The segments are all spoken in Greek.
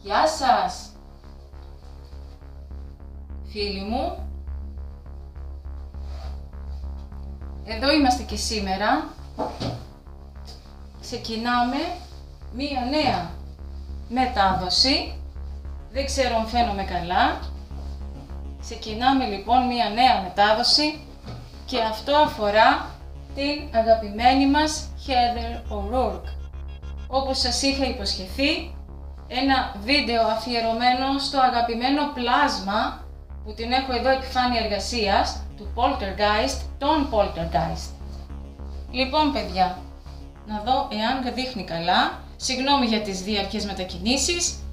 Γεια σας, φίλοι μου. Εδώ είμαστε και σήμερα. Ξεκινάμε μία νέα μετάδοση. Δεν ξέρω αν φαίνομαι καλά. Ξεκινάμε λοιπόν μία νέα μετάδοση και αυτό αφορά την αγαπημένη μας Heather O'Rourke. Όπως σας είχα υποσχεθεί, ένα βίντεο αφιερωμένο στο αγαπημένο πλάσμα που την έχω εδώ επιφάνεια εργασίας του Poltergeist, τον Poltergeist. Λοιπόν παιδιά, να δω εάν δείχνει καλά. Συγγνώμη για τις διαρκείς μετακινήσεις.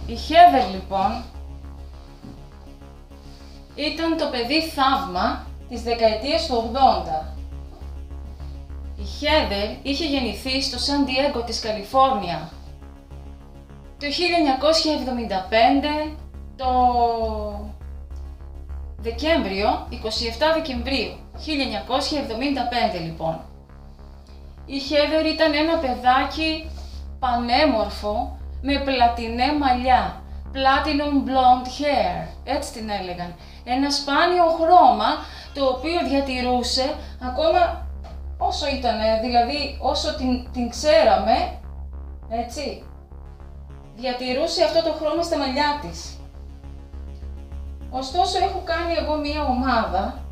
Η Heather λοιπόν ήταν το παιδί θαύμα της δεκαετίας του 80. Η Heather είχε γεννηθεί στο Σαν Ντιέγκο της Καλιφόρνια το 1975, το Δεκέμβριο, 27 Δεκεμβρίου 1975 λοιπόν. Η Heather ήταν ένα παιδάκι πανέμορφο με πλατινέ μαλλιά, platinum blonde hair, έτσι την έλεγαν. Ένα σπάνιο χρώμα το οποίο διατηρούσε ακόμα όσο ήταν, δηλαδή όσο την ξέραμε, έτσι, διατηρούσε αυτό το χρώμα στα μαλλιά της. Ωστόσο έχω κάνει εγώ μία ομάδα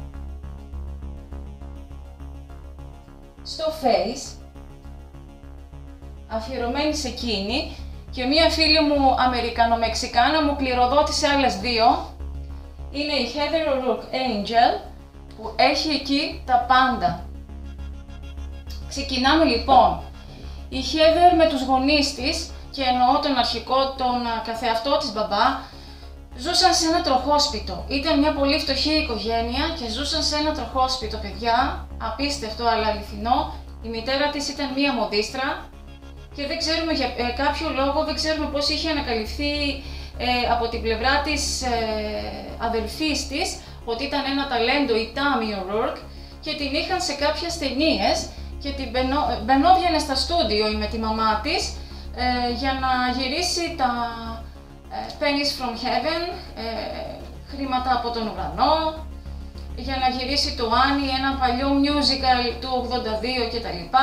στο Face αφιερωμένη σε εκείνη και μία φίλη μου Αμερικανομεξικάνα μου κληροδότησε άλλες δύο. Είναι η Heather O'Rourke Angel που έχει εκεί τα πάντα. Ξεκινάμε λοιπόν. Η Heather με τους γονείς της, και εννοώ τον αρχικό, τον καθεαυτό της μπαμπά, ζούσαν σε ένα τροχόσπιτο. Ήταν μια πολύ φτωχή οικογένεια και ζούσαν σε ένα τροχόσπιτο, παιδιά. Απίστευτο αλλά αληθινό. Η μητέρα της ήταν μια μοδίστρα και δεν ξέρουμε για κάποιο λόγο, δεν ξέρουμε πώς είχε ανακαλυφθεί από την πλευρά της αδελφής της ότι ήταν ένα ταλέντο η Tammy O'Rourke και την είχαν σε κάποιες ταινίες και την μπαινόβγαινε στα στούντιο με τη μαμά της για να γυρίσει τα Pennies from Heaven, χρήματα από τον ουρανό, για να γυρίσει το Annie, ένα παλιό musical του 82 κτλ.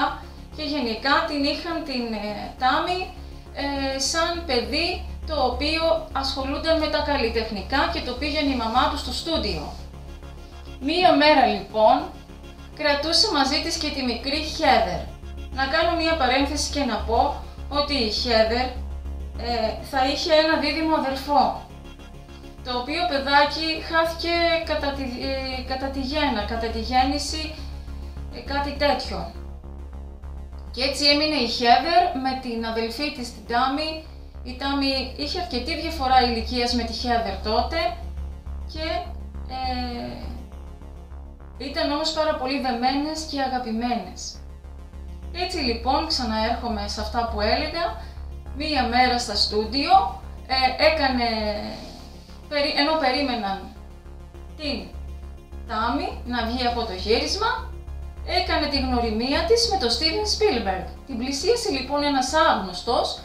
Και γενικά την είχαν την Tammy σαν παιδί το οποίο ασχολούνταν με τα καλλιτεχνικά και το πήγαινε η μαμά του στο στούντιο. Μία μέρα λοιπόν κρατούσε μαζί της και τη μικρή Heather. Να κάνω μία παρένθεση και να πω ότι η Heather θα είχε ένα δίδυμο αδελφό, το οποίο παιδάκι χάθηκε κατά τη γέννηση, κάτι τέτοιο. Και έτσι έμεινε η Heather με την αδελφή της την Tammy. Η Tammy είχε αρκετή διαφορά ηλικίας με τη Heather τότε και ήταν όμως πάρα πολύ δεμένες και αγαπημένες. Έτσι λοιπόν ξαναέρχομαι σε αυτά που έλεγα. Μία μέρα στα στούντιο ενώ περίμεναν την Tammy να βγει από το γύρισμα, έκανε τη γνωριμία της με τον Steven Spielberg. Την πλησίασε λοιπόν ένας άγνωστος,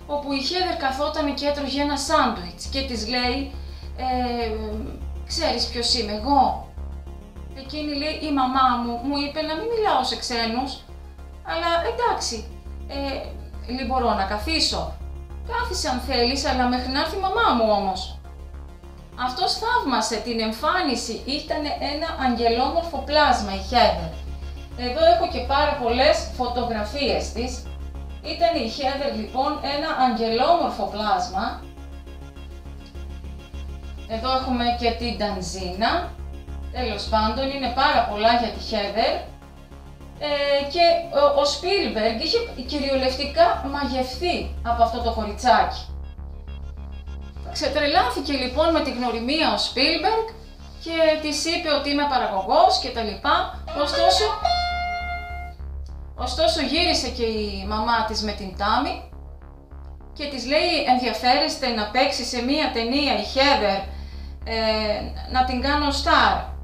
όπου η Heather καθόταν και έτρωγε ένα σάντουιτς και της λέει «Ξέρεις ποιος είμαι εγώ?» Εκείνη λέει «Η μαμά μου είπε να μην μιλάω σε ξένους, αλλά εντάξει, μπορώ να καθίσω». «Κάθισε αν θέλεις, αλλά μέχρι να έρθει η μαμά μου όμως». Αυτός θαύμασε την εμφάνιση, ήταν ένα αγγελόμορφο πλάσμα η Heather. Εδώ έχω και πάρα πολλές φωτογραφίες της. Ήταν η Heather λοιπόν ένα αγγελόμορφο πλάσμα. Εδώ έχουμε και την Τανζίνα. Τέλος πάντων, είναι πάρα πολλά για τη Heather. Και ο Spielberg είχε κυριολεκτικά μαγευθεί από αυτό το κοριτσάκι. Ξετρελάθηκε λοιπόν με τη γνωριμία ο Spielberg και της είπε ότι είμαι παραγωγός και τα λοιπά. Ωστόσο γύρισε και η μαμά της με την Tammy και της λέει «Ενδιαφέρεστε να παίξει σε μία ταινία η Heather, να την κάνω star?»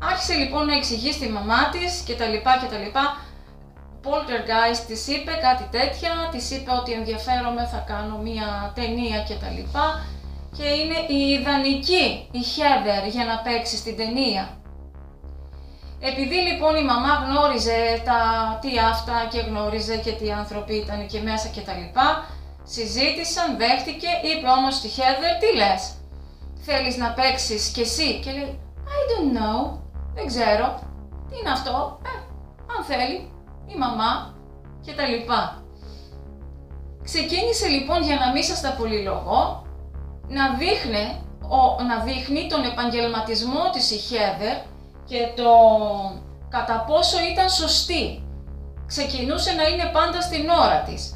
Άρχισε λοιπόν να εξηγεί στη μαμά της και τα λοιπά, Poltergeist της είπε κάτι τέτοια, της είπε ότι ενδιαφέρομαι, θα κάνω μία ταινία κτλ. Και είναι η ιδανική η Heather για να παίξει στην ταινία. Επειδή λοιπόν η μαμά γνώριζε τι αυτά και γνώριζε και τι άνθρωποι ήταν εκεί μέσα κτλ. Συζήτησαν, δέχτηκε, είπε όμως στη Heather, τι λες, θέλεις να παίξεις κι εσύ? Και λέει, I don't know, δεν ξέρω, τι είναι αυτό, αν θέλει η μαμά κτλ. Ξεκίνησε λοιπόν, για να μην σας τα πολυλογώ, να δείχνει τον επαγγελματισμό της η Heather και το κατά πόσο ήταν σωστή. Ξεκινούσε να είναι πάντα στην ώρα της.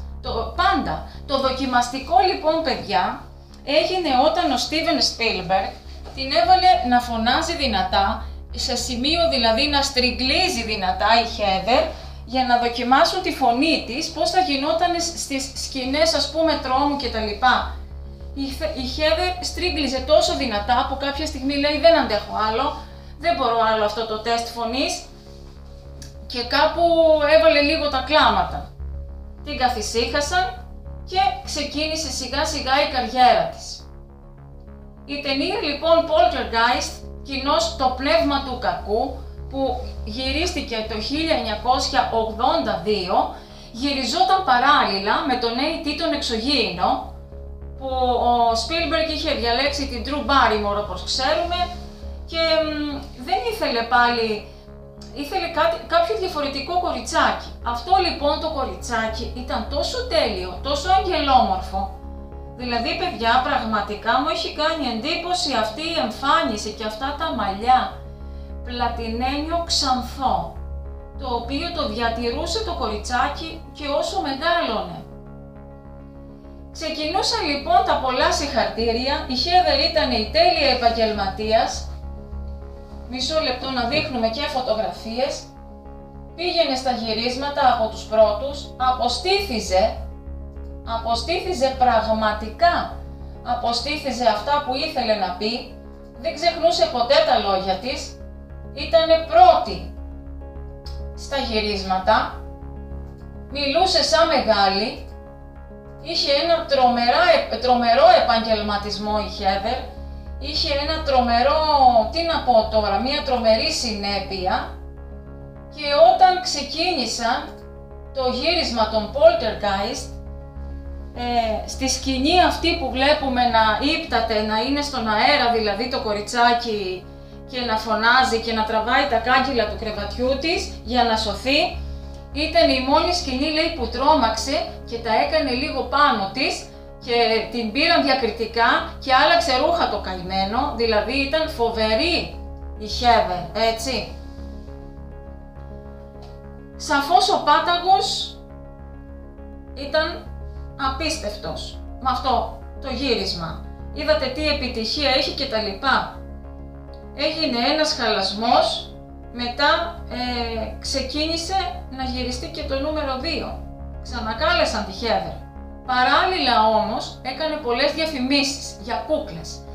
Πάντα. Το δοκιμαστικό λοιπόν, παιδιά, έγινε όταν ο Steven Spielberg την έβαλε να φωνάζει δυνατά, σε σημείο δηλαδή να στριγκλίζει δυνατά η Heather, για να δοκιμάσουν τη φωνή της, πώς θα γινόταν στις σκηνές, ας πούμε, τρόμου κτλ. Η Heather στρίγκλιζε τόσο δυνατά που κάποια στιγμή λέει, δεν αντέχω άλλο, δεν μπορώ άλλο αυτό το τεστ φωνής, και κάπου έβαλε λίγο τα κλάματα. Την καθησύχασαν και ξεκίνησε σιγά σιγά η καριέρα της. Η ταινία λοιπόν Poltergeist, κοινώς το πνεύμα του κακού, που γυρίστηκε το 1982, γυριζόταν παράλληλα με τον A.T. τον εξωγήινο, που ο Spielberg είχε διαλέξει την Drew Barrymore, όπως ξέρουμε, και δεν ήθελε πάλι, ήθελε κάποιο διαφορετικό κοριτσάκι. Αυτό λοιπόν το κοριτσάκι ήταν τόσο τέλειο, τόσο αγγελόμορφο. Δηλαδή, παιδιά, πραγματικά μου έχει κάνει εντύπωση αυτή η εμφάνιση και αυτά τα μαλλιά. Πλατινένιο ξανθό, το οποίο το διατηρούσε το κοριτσάκι και όσο μεγάλωνε. Ξεκινούσαν λοιπόν τα πολλά συγχαρτήρια, η Heather ήταν η τέλεια επαγγελματίας. Μισό λεπτό να δείχνουμε και φωτογραφίες. Πήγαινε στα γυρίσματα από τους πρώτους, αποστήθιζε πραγματικά, αποστήθιζε αυτά που ήθελε να πει, δεν ξεχνούσε ποτέ τα λόγια της, ήτανε πρώτη στα γυρίσματα, μιλούσε σαν μεγάλη, είχε ένα τρομερό επαγγελματισμό η Heather, είχε ένα τρομερό, τι να πω τώρα, μια τρομερή συνέπεια, και όταν ξεκίνησαν το γύρισμα των Poltergeist, στη σκηνή αυτή που βλέπουμε να ύπταται, να είναι στον αέρα δηλαδή το κοριτσάκι και να φωνάζει και να τραβάει τα κάγκελα του κρεβατιού της για να σωθεί, ήταν η μόνη σκηνή, λέει, που τρόμαξε και τα έκανε λίγο πάνω της και την πήραν διακριτικά και άλλαξε ρούχα το καημένο, δηλαδή ήταν φοβερή η Heather, έτσι. Σαφώς ο πάταγος ήταν απίστευτος με αυτό το γύρισμα. Είδατε τι επιτυχία έχει και τα λοιπά. Έγινε ένας χαλασμός, μετά ξεκίνησε να γυριστεί και το νούμερο 2. Ξανακάλεσαν τη Heather. Παράλληλα όμως έκανε πολλές διαφημίσεις για κούκλες,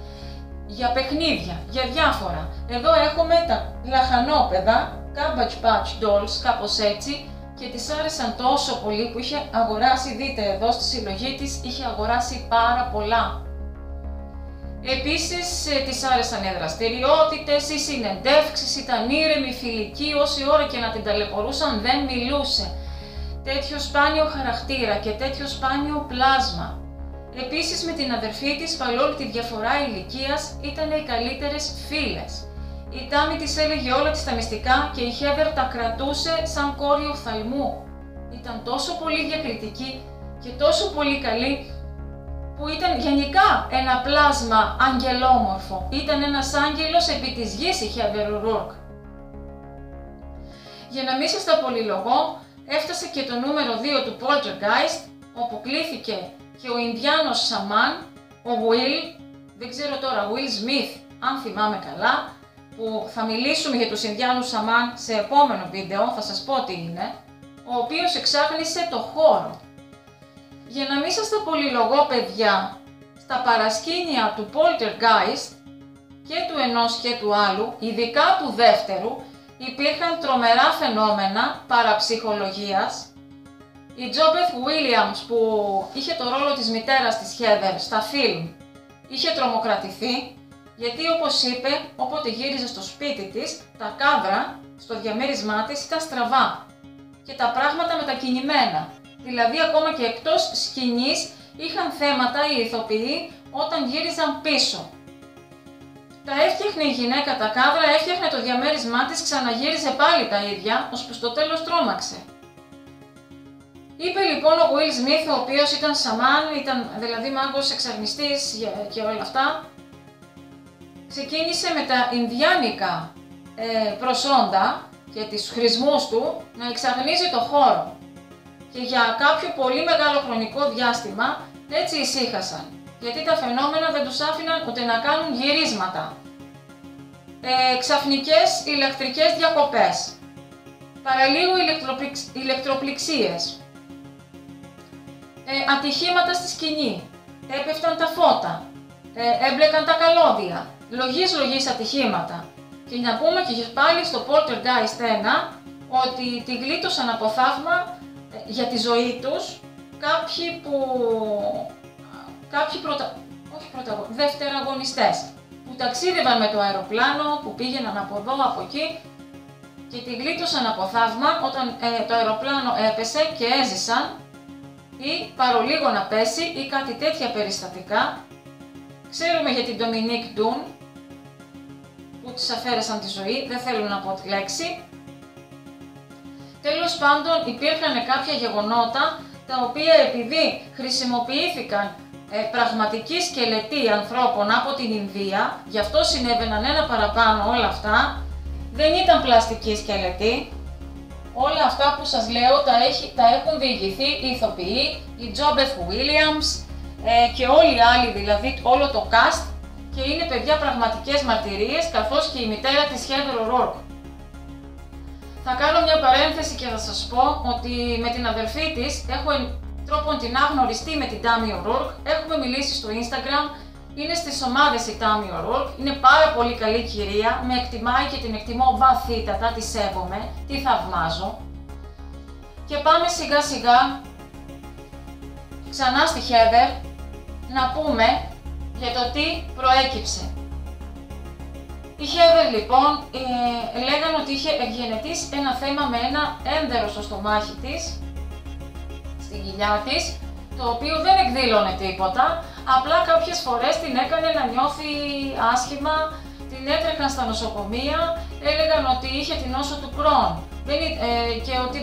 για παιχνίδια, για διάφορα. Εδώ έχουμε τα λαχανόπεδα, Cabbage Patch Dolls, κάπως έτσι, και της άρεσαν τόσο πολύ που είχε αγοράσει, δείτε εδώ στη συλλογή της, είχε αγοράσει πάρα πολλά. Επίσης της άρεσαν οι δραστηριότητες, οι συνεντεύξεις, ήταν ήρεμη, φιλική, όση ώρα και να την ταλαιπωρούσαν δεν μιλούσε. Τέτοιο σπάνιο χαρακτήρα και τέτοιο σπάνιο πλάσμα. Επίσης με την αδερφή της, παρόλη τη διαφορά ηλικίας, ήταν οι καλύτερες φίλες. Η Τάμι της έλεγε όλα της τα μυστικά και η Heather τα κρατούσε σαν κόριο οφθαλμού. Ήταν τόσο πολύ διακριτική και τόσο πολύ καλή, που ήταν γενικά ένα πλάσμα αγγελόμορφο. Ήταν ένας άγγελος επί της γης η Heather O'Rourke. Για να μην σας τα πολυλογώ, έφτασε και το νούμερο 2 του Poltergeist, όπου κλήθηκε και ο Ινδιάνος Σαμάν, ο Will, δεν ξέρω τώρα, Will Smith, αν θυμάμαι καλά, που θα μιλήσουμε για τους Ινδιάνους Σαμάν σε επόμενο βίντεο, θα σας πω τι είναι, ο οποίος εξάγνησε το χώρο. Για να μην σας τα πολυλογώ, παιδιά, στα παρασκήνια του Poltergeist και του ενός και του άλλου, ειδικά του δεύτερου, υπήρχαν τρομερά φαινόμενα παραψυχολογίας. Η Τζόμπεθ Βίλιαμς, που είχε το ρόλο της μητέρας της Heather στα φιλμ, είχε τρομοκρατηθεί, γιατί όπως είπε, όποτε γύριζε στο σπίτι της, τα κάδρα στο διαμέρισμά της ήταν στραβά και τα πράγματα μετακινημένα. Δηλαδή ακόμα και εκτός σκηνής είχαν θέματα οι ηθοποιοί όταν γύριζαν πίσω. Τα έφτιαχνε η γυναίκα τα κάδρα, έφτιαχνε το διαμέρισμά της, ξαναγύριζε πάλι τα ίδια, ώσπου στο τέλος τρόμαξε. Είπε λοιπόν ο Will Smith, ο οποίος ήταν σαμάν, ήταν δηλαδή μάγος εξαρνιστής και όλα αυτά, ξεκίνησε με τα ινδιάνικα προσόντα και τις χρησμούς του να εξαγνίζει το χώρο. Και για κάποιο πολύ μεγάλο χρονικό διάστημα έτσι ησύχασαν, γιατί τα φαινόμενα δεν τους άφηναν ούτε να κάνουν γυρίσματα. Ξαφνικές ηλεκτρικές διακοπές, παραλίγο ηλεκτροπληξίες, ατυχήματα στη σκηνή, έπεφταν τα φώτα, έμπλεκαν τα καλώδια, λογής ατυχήματα. Και να πούμε και πάλι στο Poltergeist 1 ότι τη γλίτωσαν από θαύμα για τη ζωή τους κάποιοι δευτεραγωνιστές που ταξίδευαν με το αεροπλάνο, που πήγαιναν από εδώ, από εκεί και τη γλίτωσαν από θαύμα όταν το αεροπλάνο έπεσε και έζησαν ή παρολίγο να πέσει ή κάτι τέτοια περιστατικά. Ξέρουμε για την Dominique Dunne που της αφαίρεσαν τη ζωή, δεν θέλω να πω τη λέξη. Τέλος πάντων υπήρχαν κάποια γεγονότα τα οποία επειδή χρησιμοποιήθηκαν πραγματικοί σκελετοί ανθρώπων από την Ινδία, γι' αυτό συνέβαιναν ένα παραπάνω όλα αυτά, δεν ήταν πλαστικοί σκελετοί. Όλα αυτά που σας λέω τα έχουν διηγηθεί οι ηθοποιοί, η Τζόμπεθ Βίλιαμς και όλοι οι άλλοι, δηλαδή όλο το cast, και είναι παιδιά πραγματικές μαρτυρίες, καθώς και η μητέρα της Heather O'Rourke. Θα κάνω μια παρένθεση και θα σας πω ότι με την αδελφή της έχω τρόπον την γνωριστεί με την Tammy O'Rourke, έχουμε μιλήσει στο Instagram, είναι στις ομάδες η Tammy O'Rourke, είναι πάρα πολύ καλή κυρία, με εκτιμάει και την εκτιμώ βαθύτατα, τη σέβομαι, τη θαυμάζω. Και πάμε σιγά σιγά ξανά στη Heather να πούμε για το τι προέκυψε. Η Heather λοιπόν λέγανε ότι είχε ευγενετής ένα θέμα με ένα ένδερο στο στομάχι της, στην κοιλιά της, το οποίο δεν εκδήλωνε τίποτα, απλά κάποιες φορές την έκανε να νιώθει άσχημα, την έτρεχαν στα νοσοκομεία, έλεγαν ότι είχε την νόσο του Crohn και ότι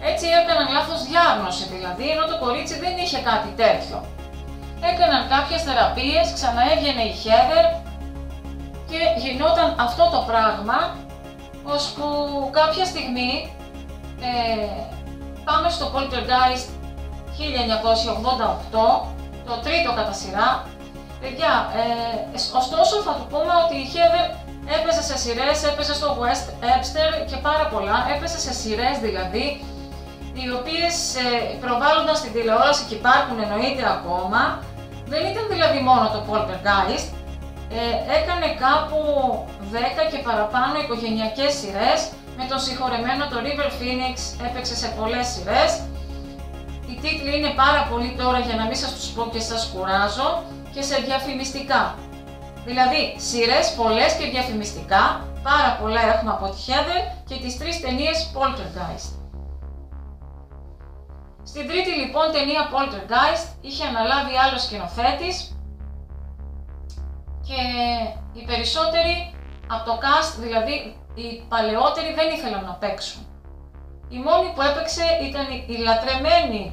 έτσι έκαναν λάθος διάγνωση δηλαδή, ενώ το κορίτσι δεν είχε κάτι τέτοιο. Έκαναν κάποιες θεραπείες, ξαναέβγαινε η Heather και γινόταν αυτό το πράγμα, ώσπου κάποια στιγμή πάμε στο Poltergeist 1988, το τρίτο κατά σειρά. Παιδιά, ωστόσο θα του πούμε ότι η Heather έπαιζε σε σειρές, έπαιζε στο Webster και πάρα πολλά, έπαιζε σε σειρές δηλαδή, οι οποίες προβάλλονταν στην τηλεόραση και υπάρχουν εννοείται ακόμα. Δεν ήταν δηλαδή μόνο το Poltergeist, έκανε κάπου 10 και παραπάνω οικογενειακές σειρές, με τον συγχωρεμένο το River Phoenix έπαιξε σε πολλές σειρές. Οι τίτλοι είναι πάρα πολλοί τώρα για να μην σας τους πω και σας κουράζω, και σε διαφημιστικά. Δηλαδή σειρές πολλές και διαφημιστικά, πάρα πολλά έχουμε από τη Heather και τις 3 ταινίες Poltergeist. Στην τρίτη λοιπόν ταινία Poltergeist είχε αναλάβει άλλος σκηνοθέτης και οι περισσότεροι από το cast, δηλαδή οι παλαιότεροι, δεν ήθελαν να παίξουν. Η μόνη που έπαιξε ήταν η λατρεμένη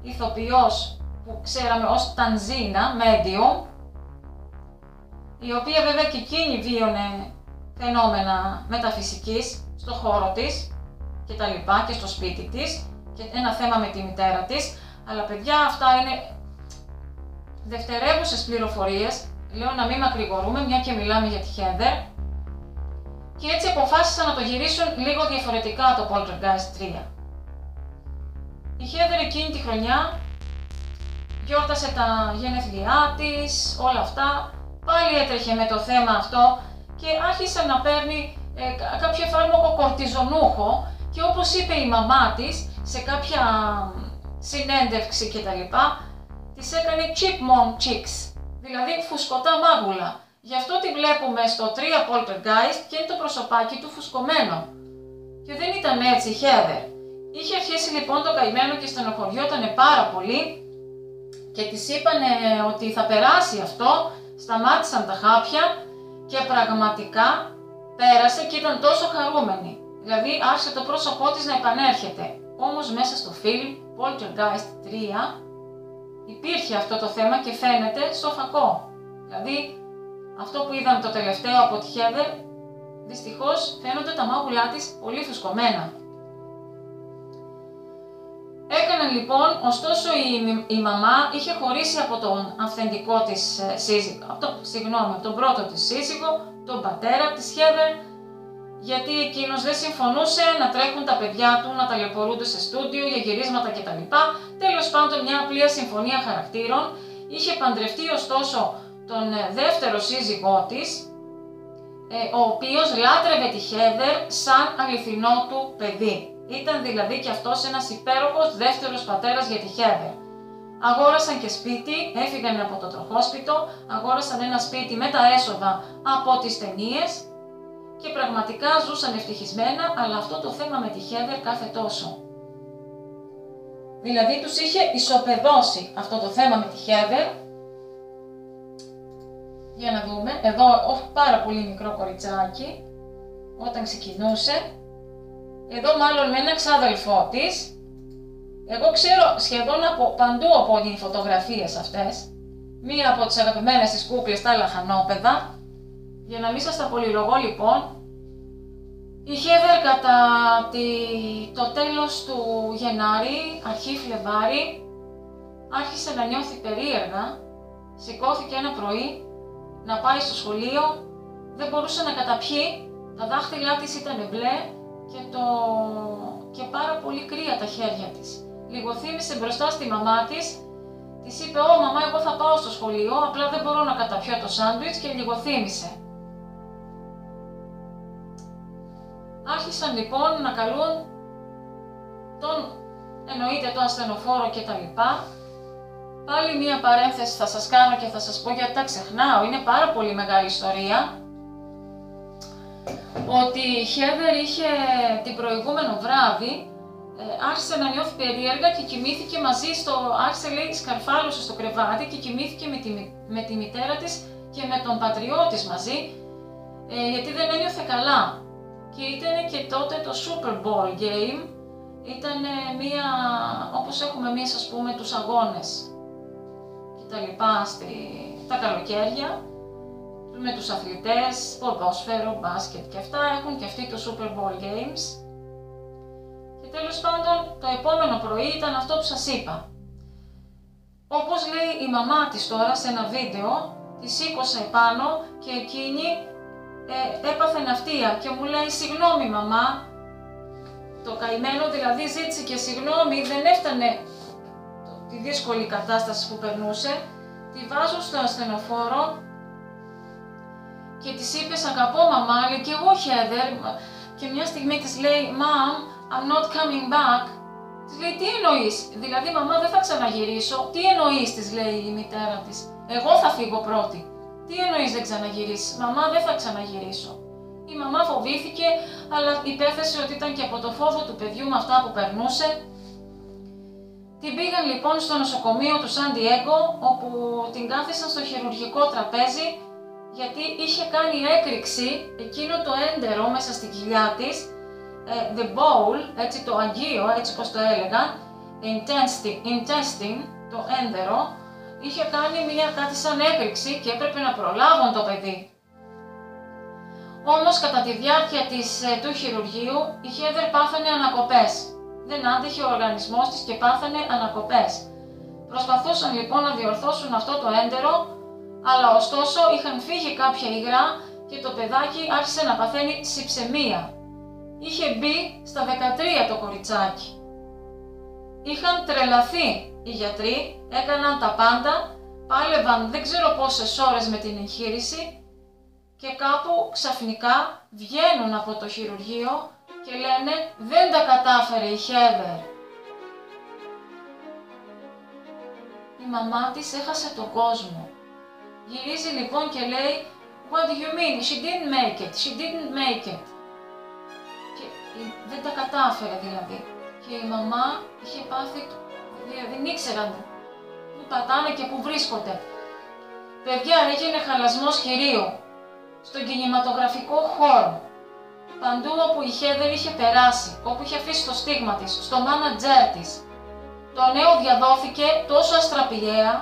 ηθοποιός που ξέραμε ως Tanzina Medium, η οποία βέβαια και εκείνη βίωνε φαινόμενα μεταφυσικής στο χώρο της και τα λοιπά και στο σπίτι της και ένα θέμα με τη μητέρα της, αλλά παιδιά αυτά είναι δευτερεύουσες πληροφορίες, λέω να μην μακρηγορούμε μια και μιλάμε για τη Heather, και έτσι αποφάσισαν να το γυρίσουν λίγο διαφορετικά το Poltergeist 3. Η Heather εκείνη τη χρονιά γιόρτασε τα γενέθλιά της, όλα αυτά, πάλι έτρεχε με το θέμα αυτό και άρχισε να παίρνει κάποιο φάρμακο κορτιζονούχο και όπως είπε η μαμά της σε κάποια συνέντευξη κτλ. Της έκανε chipmunk cheeks, δηλαδή φουσκωτά μάγουλα. Γι' αυτό τη βλέπουμε στο 3 Poltergeist και είναι το προσωπάκι του φουσκωμένο. Και δεν ήταν έτσι η Heather. Είχε αρχίσει λοιπόν το καημένο και στενοχωριότανε πάρα πολύ και της είπανε ότι θα περάσει αυτό, σταμάτησαν τα χάπια και πραγματικά πέρασε και ήταν τόσο χαρούμενη. Δηλαδή άρχισε το πρόσωπό της να επανέρχεται. Όμως μέσα στο φιλμ Poltergeist 3 υπήρχε αυτό το θέμα και φαίνεται στο φακό. Δηλαδή αυτό που είδαμε το τελευταίο από τη Heather, δυστυχώς φαίνονται τα μάγουλά της πολύ φουσκωμένα. Έκαναν λοιπόν, ωστόσο η μαμά είχε χωρίσει από τον αυθεντικό της σύζυγο, από τον πρώτο της σύζυγο, τον πατέρα της Heather, γιατί εκείνος δεν συμφωνούσε να τρέχουν τα παιδιά του, να ταλαιπωρούνται σε στούντιο για γυρίσματα κτλ. Τέλος πάντων μια απλή συμφωνία χαρακτήρων. Είχε παντρευτεί ωστόσο τον δεύτερο σύζυγό της, ο οποίος λάτρευε τη Heather σαν αληθινό του παιδί. Ήταν δηλαδή και αυτός ένας υπέροχος δεύτερος πατέρας για τη Heather. Αγόρασαν και σπίτι, έφυγαν από το τροχόσπιτο, αγόρασαν ένα σπίτι με τα έσοδα από τις ταινίες και πραγματικά ζούσαν ευτυχισμένα, αλλά αυτό το θέμα με τη Heather κάθε τόσο. Δηλαδή τους είχε ισοπεδώσει αυτό το θέμα με τη Heather. Για να δούμε, εδώ πάρα πολύ μικρό κοριτσάκι, όταν ξεκινούσε. Εδώ μάλλον με ένα ξάδελφό της. Εγώ ξέρω σχεδόν από παντού από οι φωτογραφίες αυτές. Μία από τις αγαπημένες της κούκλες, τα λαχανόπεδα. Για να μην σας τα πολυλογώ λοιπόν, η Heather κατά το τέλος του Γενάρη, αρχή Φλεβάρη, άρχισε να νιώθει περίεργα. Σηκώθηκε ένα πρωί να πάει στο σχολείο, δεν μπορούσε να καταπιεί, τα δάχτυλά της ήταν μπλε και πάρα πολύ κρύα τα χέρια της. Λιγοθύμησε μπροστά στη μαμά της, της είπε «Ω μαμά, εγώ θα πάω στο σχολείο, απλά δεν μπορώ να καταπιώ το σάντουιτς» και λιγοθύμησε. Άρχισαν λοιπόν να καλούν εννοείται το ασθενοφόρο κτλ. Πάλι μία παρένθεση θα σας κάνω και θα σας πω γιατί τα ξεχνάω, είναι πάρα πολύ μεγάλη ιστορία. Ότι η Heather είχε την προηγούμενο βράδυ, άρχισε να νιώθει περίεργα και κοιμήθηκε μαζί άρχισε λέει σκαρφάλωσε στο κρεβάτι και κοιμήθηκε με τη μητέρα της και με τον πατριό της μαζί, γιατί δεν ένιωθε καλά. Και ήταν και τότε το Super Bowl game, ήταν όπως έχουμε εμείς ας πούμε τους αγώνες και τα λοιπά τα καλοκαίρια, με τους αθλητές, ποδόσφαιρο, μπάσκετ και αυτά, έχουν και αυτοί το Super Bowl Games. Και τέλος πάντων, το επόμενο πρωί ήταν αυτό που σας είπα. Όπως λέει η μαμά της τώρα σε ένα βίντεο, τη σήκωσε επάνω και εκείνη έπαθε ναυτία και μου λέει «Συγγνώμη μαμά», το καημένο δηλαδή ζήτησε και συγγνώμη, δεν έφτανε τη δύσκολη κατάσταση που περνούσε, τη βάζω στο ασθενοφόρο και της είπε «Αγαπώ μαμά», λέει «Και εγώ Heather», και μια στιγμή της λέει «Mom, I'm not coming back». Της λέει «Τι εννοείς, δηλαδή μαμά δεν θα ξαναγυρίσω». «Τι εννοείς», της λέει η μητέρα της, «Εγώ θα φύγω πρώτη». «Τι εννοείς δεν ξαναγυρίσεις», «Μαμά δεν θα ξαναγυρίσω». Η μαμά φοβήθηκε, αλλά υπέθεσε ότι ήταν και από το φόβο του παιδιού με αυτά που περνούσε. Την πήγαν λοιπόν στο νοσοκομείο του Σαν Ντιέγκο, όπου την κάθισαν στο χειρουργικό τραπέζι, γιατί είχε κάνει έκρηξη εκείνο το έντερο μέσα στη κοιλιά της, the bowl, έτσι το αγγείο, έτσι πως το έλεγαν, intestine, το έντερο, είχε κάνει κάτι σαν έκρηξη και έπρεπε να προλάβουν το παιδί. Όμως κατά τη διάρκεια του χειρουργείου η Heather πάθανε ανακοπές. Δεν άντεχε ο οργανισμός της και πάθανε ανακοπές. Προσπαθούσαν λοιπόν να διορθώσουν αυτό το έντερο, αλλά ωστόσο είχαν φύγει κάποια υγρά και το παιδάκι άρχισε να παθαίνει συψαιμία. Είχε μπει στα 13 το κοριτσάκι. Είχαν τρελαθεί οι γιατροί, έκαναν τα πάντα, πάλευαν δεν ξέρω πόσες ώρες με την εγχείρηση και κάπου ξαφνικά βγαίνουν από το χειρουργείο και λένε δεν τα κατάφερε η Heather. Η μαμά της έχασε τον κόσμο. Γυρίζει λοιπόν και λέει What do you mean? She didn't make it. She didn't make it. Και δεν τα κατάφερε δηλαδή. Και η μαμά είχε πάθει, δεν ήξεραν πού πατάνε και πού βρίσκονται. Παιδιά, έγινε χαλασμός χειρίου στον κινηματογραφικό χώρο. Παντού όπου η Heather είχε περάσει, όπου είχε αφήσει το στίγμα της, στο μάνατζέρ της. Το νέο διαδόθηκε τόσο αστραπιαία,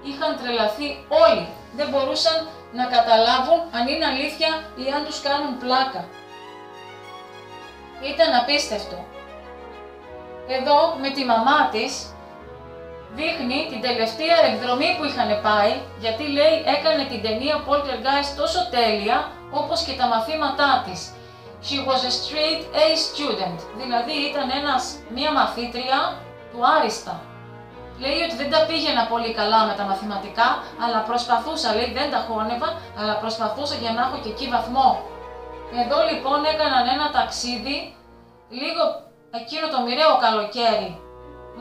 είχαν τρελαθεί όλοι. Δεν μπορούσαν να καταλάβουν αν είναι αλήθεια ή αν τους κάνουν πλάκα. Ήταν απίστευτο. Εδώ με τη μαμά της δείχνει την τελευταία εκδρομή που είχαν πάει, γιατί λέει έκανε την ταινία Poltergeist τόσο τέλεια όπως και τα μαθήματά της. She was a straight A student, δηλαδή ήταν μία μαθήτρια του άριστα. Λέει ότι δεν τα πήγαινα πολύ καλά με τα μαθηματικά, αλλά προσπαθούσα, λέει δεν τα χώνευα, αλλά προσπαθούσα για να έχω και εκεί βαθμό. Εδώ λοιπόν έκαναν ένα ταξίδι, λίγο εκείνο το μοιραίο καλοκαίρι,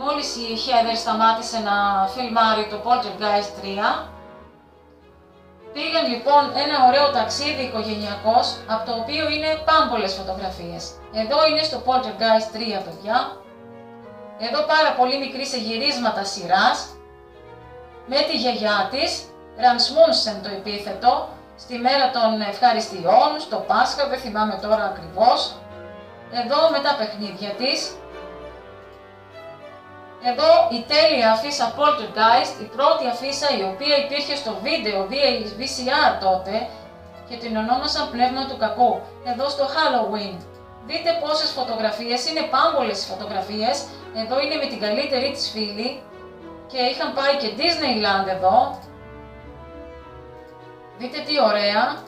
μόλις η Heather σταμάτησε να φιλμάρει το Poltergeist 3. Πήγαν λοιπόν ένα ωραίο ταξίδι οικογενειακός, από το οποίο είναι πάμπολες φωτογραφίες. Εδώ είναι στο Poltergeist 3, παιδιά. Εδώ πάρα πολύ μικρή σε γυρίσματα σειράς, με τη γιαγιά της, Ρανσμούνσεν το επίθετο, στη μέρα των ευχαριστειών, στο Πάσχα, δεν θυμάμαι τώρα ακριβώς. Εδώ με τα παιχνίδια της. Εδώ η τέλεια αφίσα Poltergeist, η πρώτη αφίσα η οποία υπήρχε στο βίντεο VCR τότε και την ονόμασαν Πνεύμα του Κακού. Εδώ στο Halloween. Δείτε πόσες φωτογραφίες, είναι πάμπολες οι φωτογραφίες. Εδώ είναι με την καλύτερη της φίλη και είχαν πάει και Disneyland εδώ. Δείτε τι ωραία.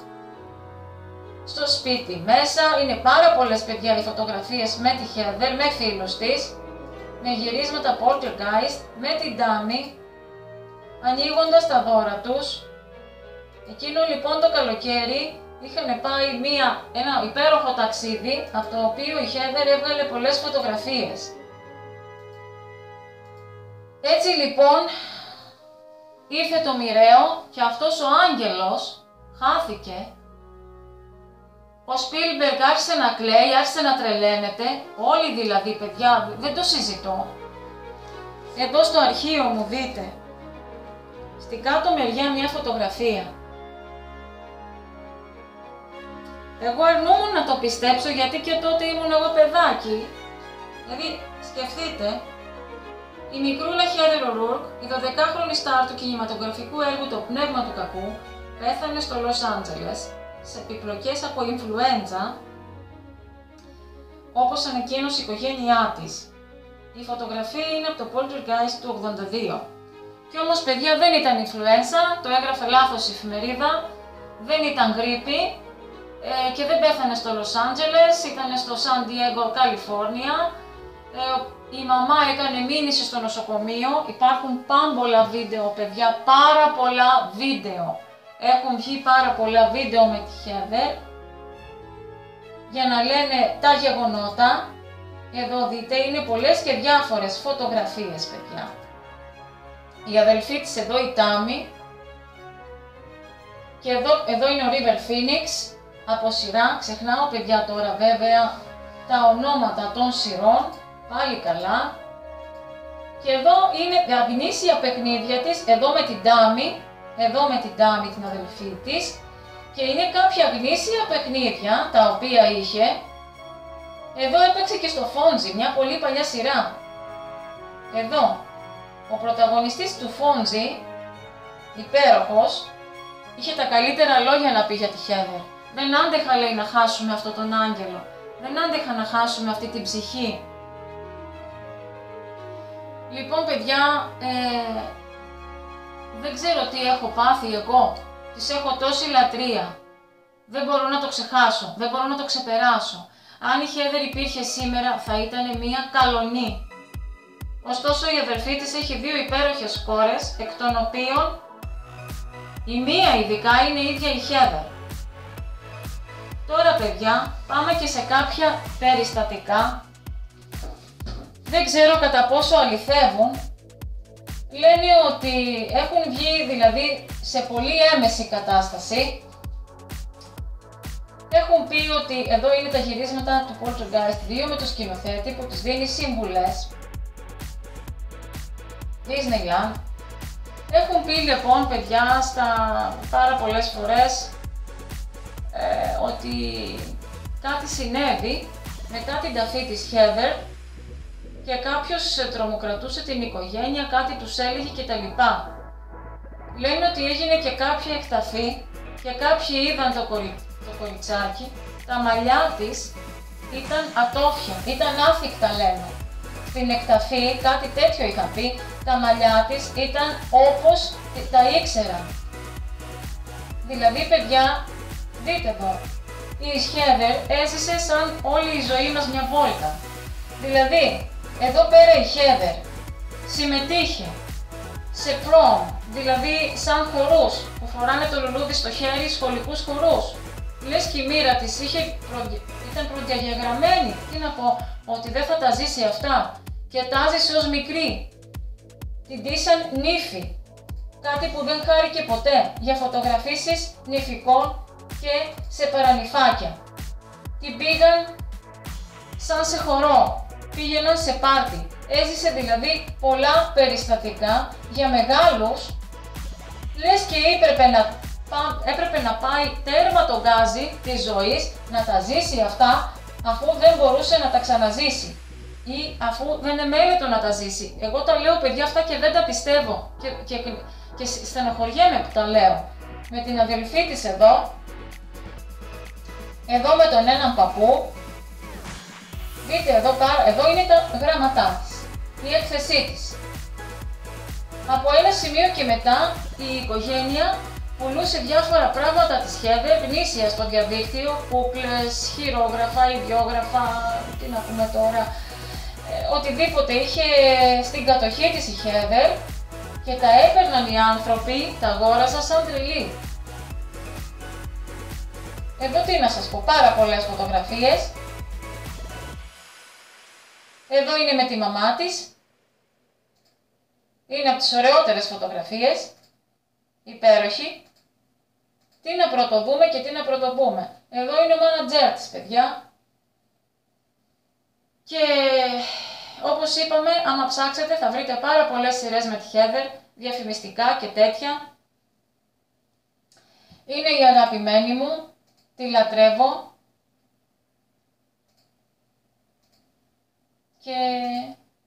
Στο σπίτι μέσα είναι πάρα πολλές, παιδιά, οι φωτογραφίες με τη Heather, με φίλους της, με γυρίσματα Poltergeist, με την Tammy, ανοίγοντας τα δώρα τους. Εκείνο λοιπόν το καλοκαίρι είχαν πάει ένα υπέροχο ταξίδι, από το οποίο η Heather έβγαλε πολλές φωτογραφίες. Έτσι λοιπόν ήρθε το μοιραίο και αυτός ο άγγελος χάθηκε. Ο Spielberg άρχισε να κλαίει, άρχισε να τρελαίνεται, όλοι δηλαδή, παιδιά, δεν το συζητώ. Εδώ στο αρχείο μου δείτε, στην κάτω μεριά μια φωτογραφία. Εγώ αρνούμουν να το πιστέψω γιατί και τότε ήμουν εγώ παιδάκι. Δηλαδή, σκεφτείτε, η μικρούλα Heather O'Rourke, η 12χρονη στάρ του κινηματογραφικού έργου Το Πνεύμα του Κακού, πέθανε στο Λος Άντζελες σε επιπλοκές από ινφλουέντζα, όπως ανακοίνωσε η οικογένειά της. Η φωτογραφία είναι από το Poltergeist του 82. Κι όμως, παιδιά, δεν ήταν ινφλουέντζα, το έγραφε λάθος η εφημερίδα, δεν ήταν γρίπη και δεν πέθανε στο Λος Άντζελες, ήταν στο Σαν Διέγκο, Καλιφόρνια. Η μαμά έκανε μήνυση στο νοσοκομείο, υπάρχουν πάμπολα βίντεο, παιδιά, πάρα πολλά βίντεο. Έχουν βγει πάρα πολλά βίντεο με τη Heather για να λένε τα γεγονότα. Εδώ δείτε, είναι πολλές και διάφορες φωτογραφίες, παιδιά. Η αδελφή της εδώ, η Tammy. Και εδώ είναι ο River Phoenix, από σειρά. Ξεχνάω, παιδιά, τώρα βέβαια τα ονόματα των σειρών. Πάλι καλά. Και εδώ είναι τα γνήσια παιχνίδια της, εδώ με την Tammy. Εδώ με την Tammy, την αδελφή της, και είναι κάποια γνήσια παιχνίδια τα οποία είχε. Εδώ έπαιξε και στο Fonzie, μια πολύ παλιά σειρά. Εδώ, ο πρωταγωνιστής του Fonzie, υπέροχος, είχε τα καλύτερα λόγια να πει για τη Heather. Δεν άντεχα, λέει, να χάσουμε αυτόν τον άγγελο. Δεν άντεχα να χάσουμε αυτή την ψυχή. Λοιπόν, παιδιά, δεν ξέρω τι έχω πάθει εγώ, της έχω τόση λατρεία. Δεν μπορώ να το ξεχάσω, δεν μπορώ να το ξεπεράσω. Αν η Heather υπήρχε σήμερα θα ήταν μία καλονή. Ωστόσο η αδερφή της έχει δύο υπέροχες κόρες, εκ των οποίων η μία ειδικά είναι η ίδια η Heather. παιδιά, πάμε και σε κάποια περιστατικά. Δεν ξέρω κατά πόσο αληθεύουν. Λένε ότι έχουν βγει δηλαδή σε πολύ έμεση κατάσταση. Έχουν πει ότι εδώ είναι τα γυρίσματα του Poltergeist 2 με το σκηνοθέτη που τους δίνει σύμβουλες. Disneyland. Έχουν πει λοιπόν παιδιά πάρα πολλές φορές ότι κάτι συνέβη μετά την ταφή της Heather και κάποιος τρομοκρατούσε την οικογένεια, κάτι τους έλεγε κτλ. Λένε ότι έγινε και κάποια εκταφή και κάποιοι είδαν το κοριτσάκι, τα μαλλιά της ήταν ατόφια, ήταν άθικτα λένε. Στην εκταφή κάτι τέτοιο είχαν πει, τα μαλλιά της ήταν όπως τα ήξεραν. Δηλαδή παιδιά, δείτε εδώ, η Heather έζησε σαν όλη η ζωή μας μια βόλτα. Δηλαδή, εδώ πέρα η Heather συμμετείχε σε prom, δηλαδή σαν χορούς που φοράνε το λουλούδι στο χέρι, σχολικούς χορούς. Λες και η μοίρα της ήταν προδιαγεγραμμένη, τι να πω, ότι δεν θα τα ζήσει αυτά και τα ζήσει ως μικρή. Την ντύσαν νύφη, κάτι που δεν χάρηκε ποτέ για φωτογραφίσεις νυφικών και σε παρανυφάκια. Την πήγαν σαν σε χορό, πήγαιναν σε πάρτι, έζησε δηλαδή πολλά περιστατικά για μεγάλους. Λες και έπρεπε να πάει τέρμα το γκάζι της ζωής, να τα ζήσει αυτά, αφού δεν μπορούσε να τα ξαναζήσει ή αφού δεν εμέλετο να τα ζήσει. Εγώ τα λέω παιδιά αυτά και δεν τα πιστεύω και στενοχωριέμαι που τα λέω. Με την αδελφή της εδώ με τον έναν παππού, δείτε εδώ είναι τα γράμματά της, η έκθεσή της. Από ένα σημείο και μετά η οικογένεια πουλούσε διάφορα πράγματα της Heather γνήσια στο διαδίκτυο, κούκλες, χειρόγραφα, ιδιόγραφα, τι να πούμε τώρα, οτιδήποτε είχε στην κατοχή της η Heather και τα έπαιρναν οι άνθρωποι, τα αγόραζαν σαν τρελοί. Εδώ τι να σας πω, πάρα πολλές φωτογραφίες. Εδώ είναι με τη μαμά της. Είναι από τις ωραιότερες φωτογραφίες. Υπέροχη. Τι να πρωτοδούμε και τι να πρωτοπούμε. Εδώ είναι ο μάνατζέρ της, παιδιά. Και όπως είπαμε, άμα ψάξετε θα βρείτε πάρα πολλές σειρές με τη Heather, διαφημιστικά και τέτοια. Είναι η αγαπημένη μου, τη λατρεύω. Και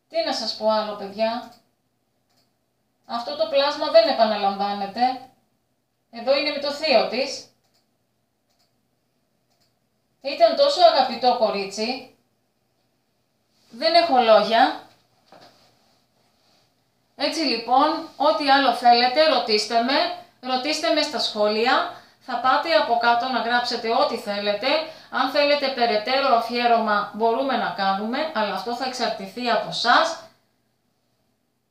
τι να σας πω άλλο παιδιά. Αυτό το πλάσμα δεν επαναλαμβάνεται. Εδώ είναι με το θείο της. Ήταν τόσο αγαπητό κορίτσι. Δεν έχω λόγια. Έτσι λοιπόν, ό,τι άλλο θέλετε, ρωτήστε με στα σχόλια. Θα πάτε από κάτω να γράψετε ό,τι θέλετε. Αν θέλετε περαιτέρω αφιέρωμα μπορούμε να κάνουμε, αλλά αυτό θα εξαρτηθεί από εσάς.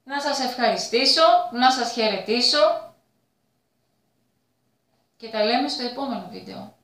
Να σας ευχαριστήσω, να σας χαιρετήσω και τα λέμε στο επόμενο βίντεο.